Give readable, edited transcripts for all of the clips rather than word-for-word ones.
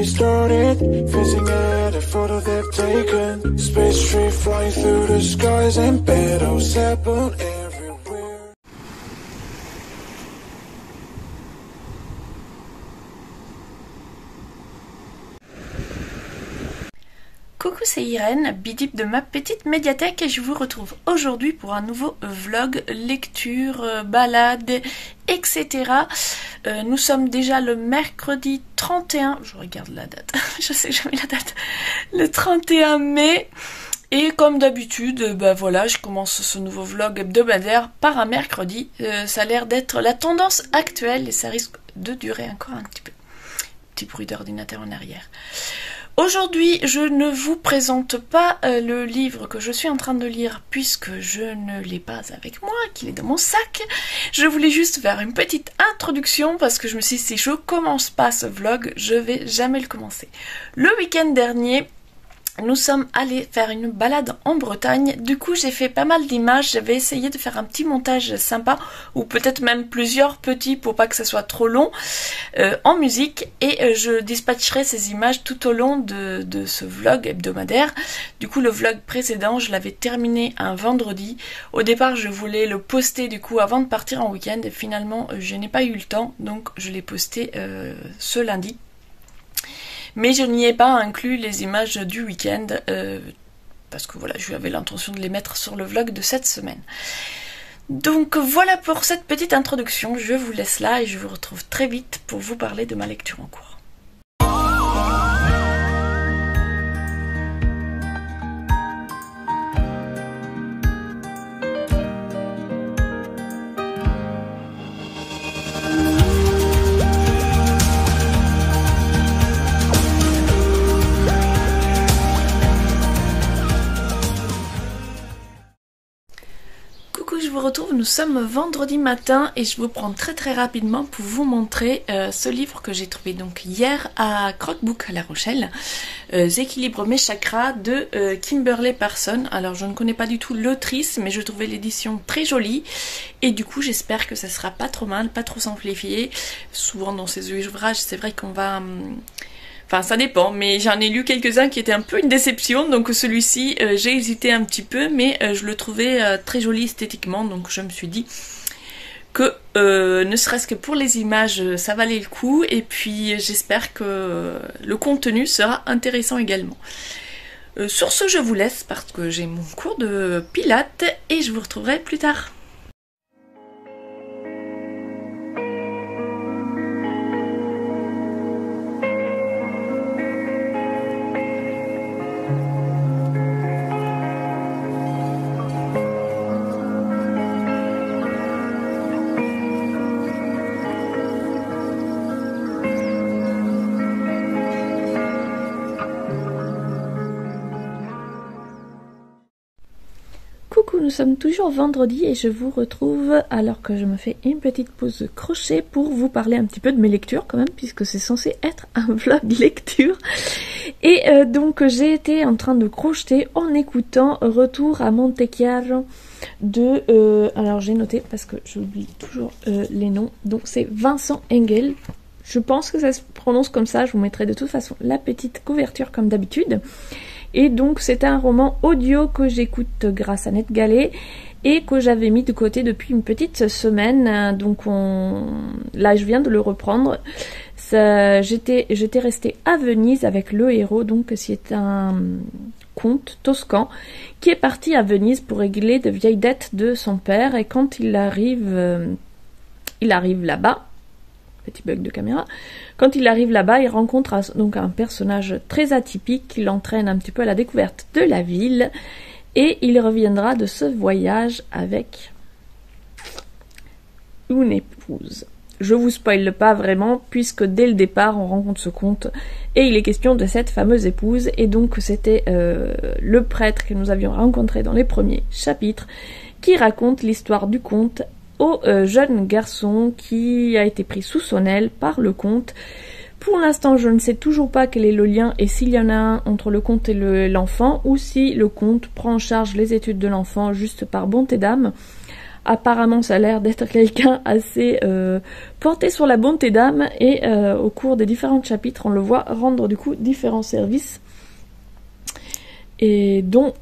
Started fizzing at a photo they've taken. Space tree flying through the skies and petals happen everywhere. Coucou, c'est Irène, bidip de ma petite médiathèque et je vous retrouve aujourd'hui pour un nouveau vlog, lecture, balade, etc. Nous sommes déjà le mercredi 31, je regarde la date, je sais jamais la date, le 31 mai. Et comme d'habitude, voilà, je commence ce nouveau vlog hebdomadaire par un mercredi. Ça a l'air d'être la tendance actuelle et ça risque de durer encore un petit peu. Petit bruit d'ordinateur en arrière. Aujourd'hui, je ne vous présente pas le livre que je suis en train de lire puisque je ne l'ai pas avec moi, qu'il est dans mon sac. Je voulais juste faire une petite introduction parce que je me suis dit si je commence pas ce vlog, je vais jamais le commencer. Le week-end dernier, nous sommes allés faire une balade en Bretagne. Du coup, j'ai fait pas mal d'images. J'avais essayé de faire un petit montage sympa, ou peut-être même plusieurs petits pour pas que ça soit trop long, en musique. Et je dispatcherai ces images tout au long de ce vlog hebdomadaire. Du coup, le vlog précédent, je l'avais terminé un vendredi. Au départ, je voulais le poster du coup avant de partir en week-end. Et finalement, je n'ai pas eu le temps, donc je l'ai posté ce lundi. Mais je n'y ai pas inclus les images du week-end parce que voilà, j'avais l'intention de les mettre sur le vlog de cette semaine. Donc voilà pour cette petite introduction, je vous laisse là et je vous retrouve très vite pour vous parler de ma lecture en cours. Retrouve, nous sommes vendredi matin et je vous prends très rapidement pour vous montrer ce livre que j'ai trouvé donc hier à Crockbook à La Rochelle, J'équilibre mes chakras de Kimberly Parson. Alors je ne connais pas du tout l'autrice mais je trouvais l'édition très jolie et du coup j'espère que ça sera pas trop mal, pas trop simplifié. Souvent dans ces ouvrages c'est vrai qu'on va... Enfin ça dépend, mais j'en ai lu quelques-uns qui étaient un peu une déception, donc celui-ci j'ai hésité un petit peu, mais je le trouvais très joli esthétiquement, donc je me suis dit que ne serait-ce que pour les images ça valait le coup, et puis j'espère que le contenu sera intéressant également. Sur ce je vous laisse parce que j'ai mon cours de pilates et je vous retrouverai plus tard. Coucou, nous sommes toujours vendredi et je vous retrouve alors que je me fais une petite pause de crochet pour vous parler un petit peu de mes lectures quand même puisque c'est censé être un vlog lecture. Et donc j'ai été en train de crocheter en écoutant Retour à Monte Chiaro de... alors j'ai noté parce que j'oublie toujours les noms. Donc c'est Vincent Engel. Je pense que ça se prononce comme ça, je vous mettrai de toute façon la petite couverture comme d'habitude. Et donc c'est un roman audio que j'écoute grâce à NetGalley et que j'avais mis de côté depuis une petite semaine. Donc là je viens de le reprendre. J'étais restée à Venise avec le héros, donc c'est un comte toscan qui est parti à Venise pour régler de vieilles dettes de son père. Et quand il arrive là-bas, petit bug de caméra, quand il arrive là-bas, il rencontre donc un personnage très atypique qui l'entraîne un petit peu à la découverte de la ville et il reviendra de ce voyage avec une épouse. Je vous spoile pas vraiment puisque dès le départ on rencontre ce comte et il est question de cette fameuse épouse et donc c'était le prêtre que nous avions rencontré dans les premiers chapitres qui raconte l'histoire du comte au jeune garçon qui a été pris sous son aile par le comte Pour l'instant, je ne sais toujours pas quel est le lien et s'il y en a un entre le conte et l'enfant, ou si le conte prend en charge les études de l'enfant juste par bonté d'âme. Apparemment, ça a l'air d'être quelqu'un assez porté sur la bonté d'âme, et au cours des différents chapitres, on le voit rendre du coup différents services, et dont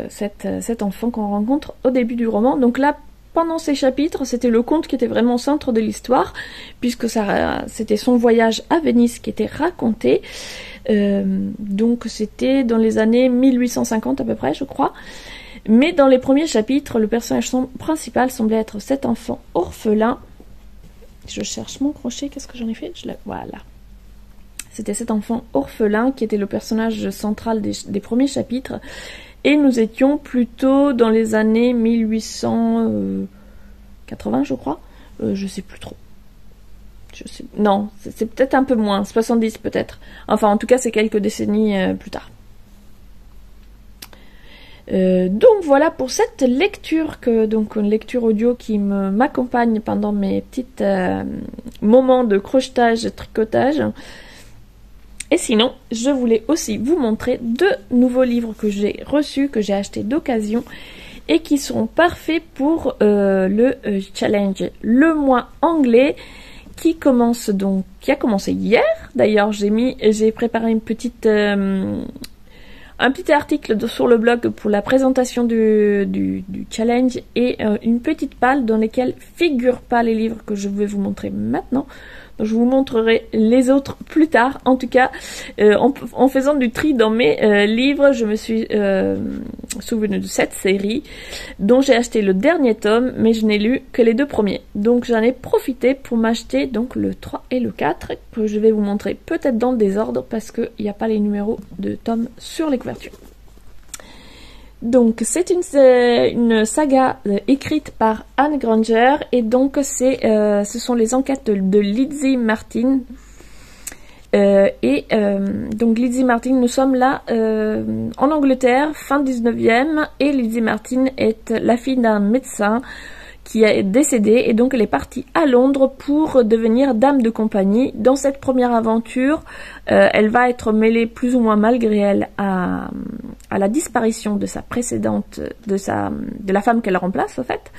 cet enfant qu'on rencontre au début du roman. Donc là, pendant ces chapitres, c'était le conte qui était vraiment au centre de l'histoire, puisque c'était son voyage à Venise qui était raconté. Donc c'était dans les années 1850 à peu près, je crois. Mais dans les premiers chapitres, le personnage principal semblait être cet enfant orphelin. Je cherche mon crochet, qu'est-ce que j'en ai fait? Voilà. C'était cet enfant orphelin qui était le personnage central des premiers chapitres. Et nous étions plutôt dans les années 1880, je crois. Je sais plus trop. Non, c'est peut-être un peu moins, 70 peut-être. Enfin, en tout cas, c'est quelques décennies plus tard. Donc voilà pour cette lecture, donc une lecture audio qui m'accompagne pendant mes petits moments de crochetage et tricotage. Et sinon, je voulais aussi vous montrer 2 nouveaux livres que j'ai reçus, que j'ai achetés d'occasion et qui seront parfaits pour le challenge Le Mois Anglais qui a commencé hier. D'ailleurs, j'ai préparé un petit article sur le blog pour la présentation du challenge et une petite palle dans laquelle figurent pas les livres que je vais vous montrer maintenant. Je vous montrerai les autres plus tard. En tout cas, en faisant du tri dans mes livres, je me suis souvenue de cette série dont j'ai acheté le dernier tome, mais je n'ai lu que les 2 premiers. Donc j'en ai profité pour m'acheter donc le 3 et le 4, que je vais vous montrer peut-être dans le désordre parce qu'il n'y a pas les numéros de tomes sur les couvertures. Donc c'est une saga écrite par Anne Granger, et donc ce sont les enquêtes de Lizzie Martin. Donc Lizzie Martin, nous sommes là en Angleterre, fin 19e, et Lizzie Martin est la fille d'un médecin qui est décédé, et donc elle est partie à Londres pour devenir dame de compagnie. Dans cette première aventure, elle va être mêlée plus ou moins malgré elle à la disparition de sa précédente, de la femme qu'elle remplace en fait,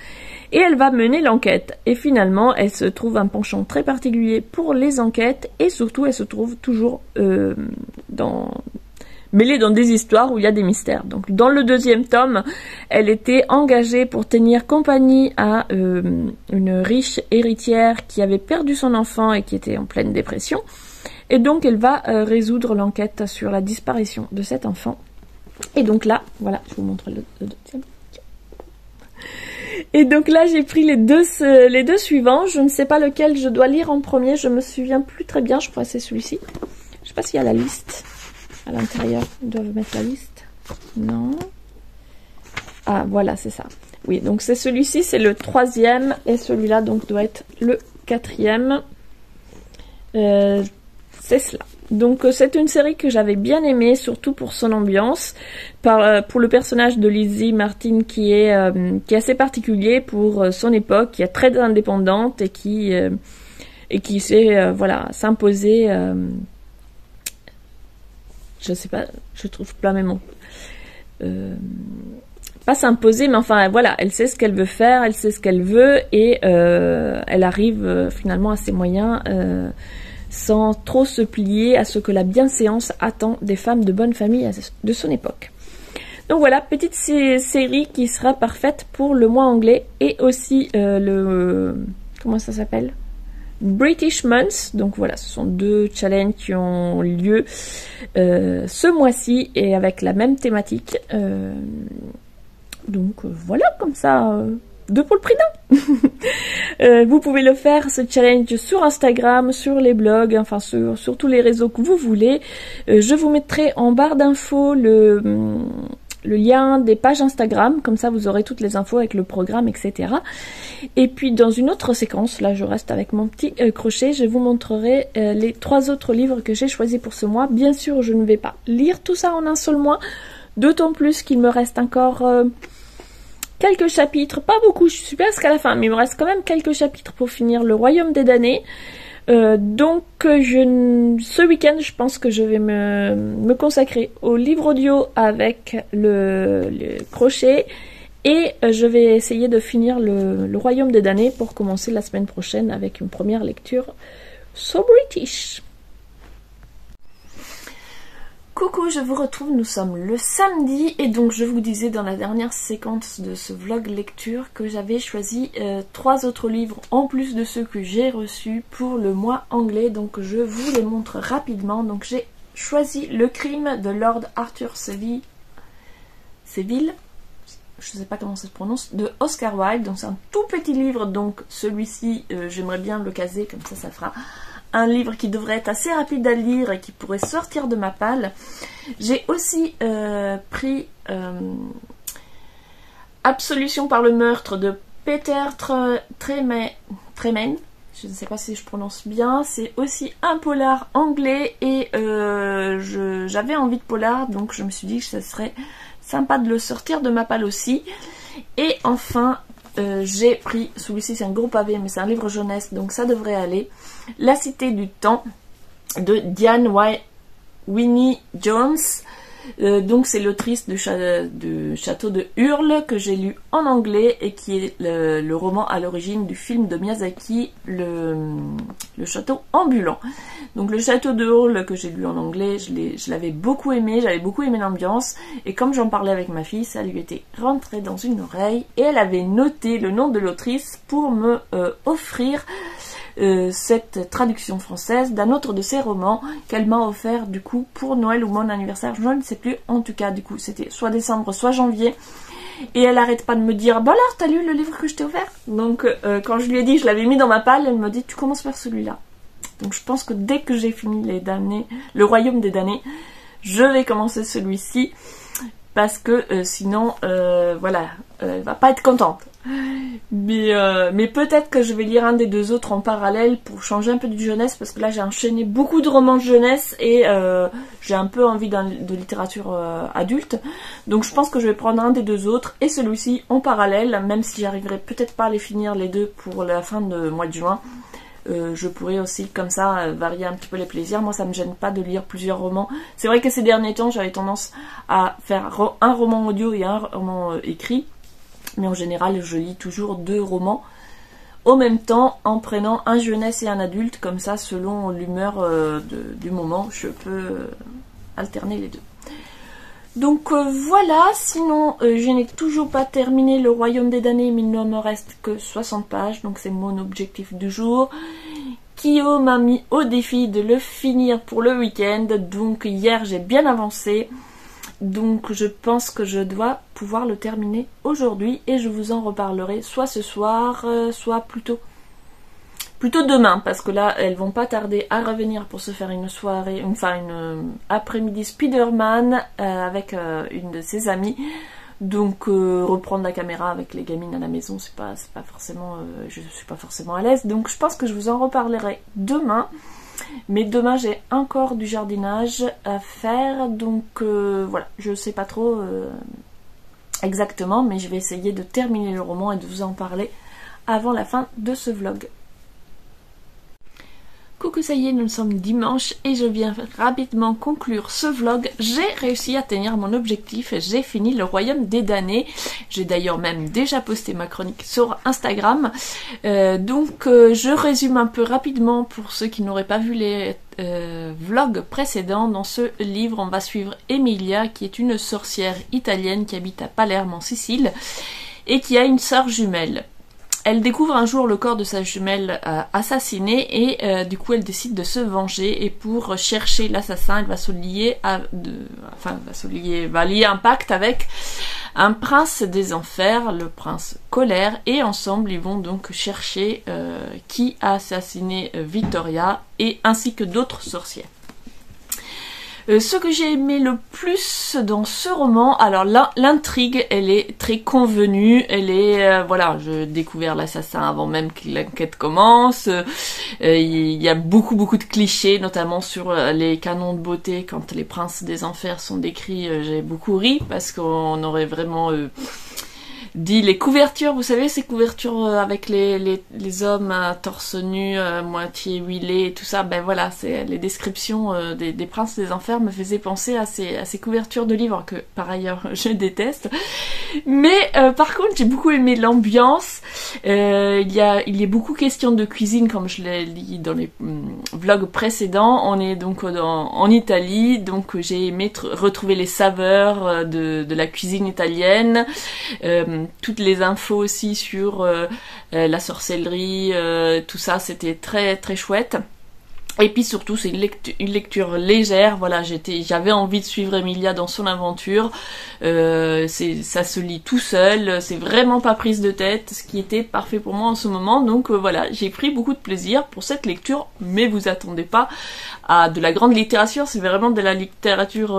et elle va mener l'enquête. Et finalement, elle se trouve un penchant très particulier pour les enquêtes, et surtout elle se trouve toujours mêlée dans des histoires où il y a des mystères. Donc dans le 2e tome, elle était engagée pour tenir compagnie à une riche héritière qui avait perdu son enfant et qui était en pleine dépression. Et donc elle va résoudre l'enquête sur la disparition de cet enfant. Et donc là, voilà, je vous montre le 2e. Et donc là, j'ai pris les deux suivants. Je ne sais pas lequel je dois lire en premier, je me souviens plus très bien. Je crois que c'est celui-ci. Je sais pas s'il y a la liste à l'intérieur. Ils doivent mettre la liste. Non. Ah, voilà, c'est ça. Oui, donc c'est celui-ci, c'est le 3e, et celui-là donc doit être le 4e. C'est cela. Donc c'est une série que j'avais bien aimée, surtout pour son ambiance, pour le personnage de Lizzie Martin qui est assez particulier pour son époque, qui est très indépendante et qui sait s'imposer. Je sais pas, je trouve pas mes mots. Pas s'imposer, mais enfin voilà, elle sait ce qu'elle veut faire, elle sait ce qu'elle veut, et elle arrive finalement à ses moyens. Sans trop se plier à ce que la bienséance attend des femmes de bonne famille de son époque. Donc voilà, petite série qui sera parfaite pour le mois anglais, et aussi comment ça s'appelle, British Month. Donc voilà, ce sont 2 challenges qui ont lieu ce mois-ci et avec la même thématique. Donc voilà, comme ça... 2 pour le prix d'un. Vous pouvez le faire, ce challenge, sur Instagram, sur les blogs, enfin sur tous les réseaux que vous voulez. Je vous mettrai en barre d'infos le lien des pages Instagram, comme ça vous aurez toutes les infos avec le programme, etc. Et puis dans une autre séquence, là je reste avec mon petit crochet, je vous montrerai les 3 autres livres que j'ai choisis pour ce mois. Bien sûr, je ne vais pas lire tout ça en un seul mois, d'autant plus qu'il me reste encore... quelques chapitres, pas beaucoup, je suis presque à la fin, mais il me reste quand même quelques chapitres pour finir Le Royaume des damnés. Ce week-end, je pense que je vais me consacrer au livre audio avec le crochet et je vais essayer de finir le Royaume des damnés pour commencer la semaine prochaine avec une première lecture So British. Coucou, je vous retrouve, nous sommes le samedi et donc je vous disais dans la dernière séquence de ce vlog lecture que j'avais choisi 3 autres livres en plus de ceux que j'ai reçus pour le mois anglais, donc je vous les montre rapidement. Donc j'ai choisi Le crime de Lord Arthur Savile, je ne sais pas comment ça se prononce, de Oscar Wilde. Donc c'est un tout petit livre, donc celui-ci j'aimerais bien le caser, comme ça fera un livre qui devrait être assez rapide à lire et qui pourrait sortir de ma palle. J'ai aussi pris Absolution par le meurtre de Peter Tremaine. Je ne sais pas si je prononce bien. C'est aussi un polar anglais et j'avais envie de polar, donc je me suis dit que ça serait sympa de le sortir de ma palle aussi. Et enfin, j'ai pris, celui-ci c'est un gros pavé mais c'est un livre jeunesse donc ça devrait aller, La Cité du Temps de Diane Winnie Jones. Donc c'est l'autrice de Château de Hurle que j'ai lu en anglais et qui est le roman à l'origine du film de Miyazaki, le Château ambulant. Donc le Château de Hurle que j'ai lu en anglais, je l'avais beaucoup aimé, j'avais beaucoup aimé l'ambiance et comme j'en parlais avec ma fille, ça lui était rentré dans une oreille et elle avait noté le nom de l'autrice pour me offrir cette traduction française d'un autre de ses romans qu'elle m'a offert du coup pour Noël ou mon anniversaire, je ne sais plus, en tout cas du coup c'était soit décembre soit janvier et elle arrête pas de me dire bah alors t'as lu le livre que je t'ai offert. Donc quand je lui ai dit je l'avais mis dans ma palle, elle me dit tu commences par celui-là. Donc je pense que dès que j'ai fini les damnés, le Royaume des damnés, je vais commencer celui-ci parce que sinon voilà, elle va pas être contente. Mais peut-être que je vais lire un des deux autres en parallèle pour changer un peu du jeunesse parce que là j'ai enchaîné beaucoup de romans de jeunesse et j'ai un peu envie de littérature adulte, donc je pense que je vais prendre un des deux autres et celui-ci en parallèle, même si j'arriverai peut-être pas à les finir les deux pour la fin de mois de juin. Je pourrais aussi comme ça varier un petit peu les plaisirs. Moi ça me gêne pas de lire plusieurs romans. C'est vrai que ces derniers temps j'avais tendance à faire un roman audio et un roman écrit, mais en général je lis toujours 2 romans au même temps en prenant un jeunesse et un adulte, comme ça selon l'humeur du moment je peux alterner les deux. Donc voilà, sinon je n'ai toujours pas terminé le Royaume des damnés mais il ne me reste que 60 pages, donc c'est mon objectif du jour. Kyo m'a mis au défi de le finir pour le week-end, donc hier j'ai bien avancé. Donc je pense que je dois pouvoir le terminer aujourd'hui et je vous en reparlerai soit ce soir, soit plutôt demain, parce que là elles vont pas tarder à revenir pour se faire une soirée, enfin une après-midi Spider-Man avec une de ses amies. Donc reprendre la caméra avec les gamines à la maison, c'est pas forcément, je suis pas forcément à l'aise. Donc je pense que je vous en reparlerai demain. Mais demain j'ai encore du jardinage à faire, donc voilà, je sais pas trop exactement, mais je vais essayer de terminer le roman et de vous en parler avant la fin de ce vlog. Coucou, ça y est, nous sommes dimanche et je viens rapidement conclure ce vlog. J'ai réussi à tenir mon objectif, j'ai fini le Royaume des damnés. J'ai d'ailleurs même déjà posté ma chronique sur Instagram. Je résume un peu rapidement pour ceux qui n'auraient pas vu les vlogs précédents. Dans ce livre, on va suivre Emilia, qui est une sorcière italienne qui habite à Palerme en Sicile et qui a une sœur jumelle. Elle découvre un jour le corps de sa jumelle assassinée et du coup elle décide de se venger, et pour chercher l'assassin elle va se lier va lier un pacte avec un prince des enfers, le prince Colère, et ensemble ils vont donc chercher qui a assassiné Vittoria et ainsi que d'autres sorcières. Ce que j'ai aimé le plus dans ce roman, alors l'intrigue, elle est très convenue, elle est, voilà, j'ai découvert l'assassin avant même que l'enquête commence, il y a beaucoup de clichés, notamment sur les canons de beauté, quand les princes des enfers sont décrits, j'ai beaucoup ri, parce qu'on aurait vraiment dit les couvertures, vous savez, ces couvertures avec les hommes à torse nu, moitié huilés et tout ça, ben voilà, c'est les descriptions des princes des enfers me faisaient penser à ces couvertures de livres que par ailleurs je déteste. Mais par contre j'ai beaucoup aimé l'ambiance. Il y a beaucoup question de cuisine comme je l'ai dit dans les vlogs précédents. On est donc en Italie, donc j'ai aimé retrouver les saveurs de la cuisine italienne. Toutes les infos aussi sur la sorcellerie, tout ça, c'était très très chouette. Et puis surtout c'est une lecture légère, voilà, j'avais envie de suivre Emilia dans son aventure, ça se lit tout seul, c'est vraiment pas prise de tête, ce qui était parfait pour moi en ce moment, donc voilà, j'ai pris beaucoup de plaisir pour cette lecture, mais vous attendez pas à de la grande littérature, c'est vraiment de la littérature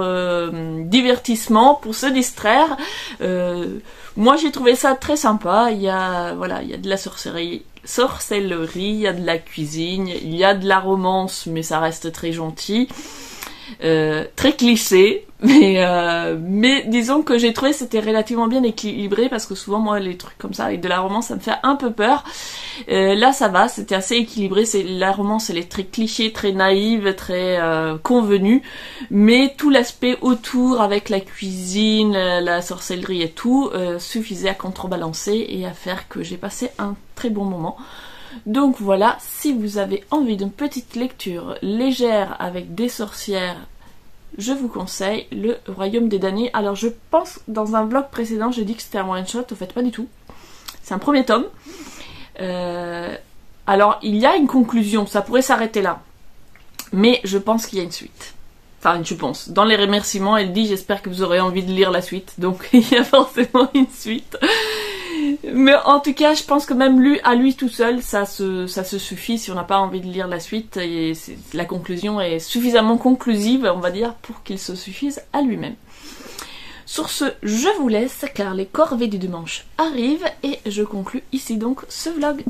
divertissement pour se distraire. Moi j'ai trouvé ça très sympa, il y a de la sorcellerie, il y a de la cuisine, il y a de la romance, mais ça reste très gentil, très cliché, mais disons que j'ai trouvé que c'était relativement bien équilibré, parce que souvent moi les trucs comme ça avec de la romance ça me fait un peu peur. Là ça va, c'était assez équilibré, la romance elle est très cliché, très naïve, très convenue, mais tout l'aspect autour avec la cuisine, la sorcellerie et tout suffisait à contrebalancer et à faire que j'ai passé un très bon moment. Donc voilà, si vous avez envie d'une petite lecture légère avec des sorcières, je vous conseille Le Royaume des damnés. Alors je pense dans un vlog précédent j'ai dit que c'était un one shot, au fait pas du tout. C'est un premier tome. Alors il y a une conclusion, ça pourrait s'arrêter là. Mais je pense qu'il y a une suite. Enfin je pense. Dans les remerciements elle dit j'espère que vous aurez envie de lire la suite. Donc il y a forcément une suite. Mais en tout cas, je pense que même à lui tout seul, ça se suffit si on n'a pas envie de lire la suite. Et la conclusion est suffisamment conclusive, on va dire, pour qu'il se suffise à lui-même. Sur ce, je vous laisse car les corvées du dimanche arrivent et je conclus ici donc ce vlog.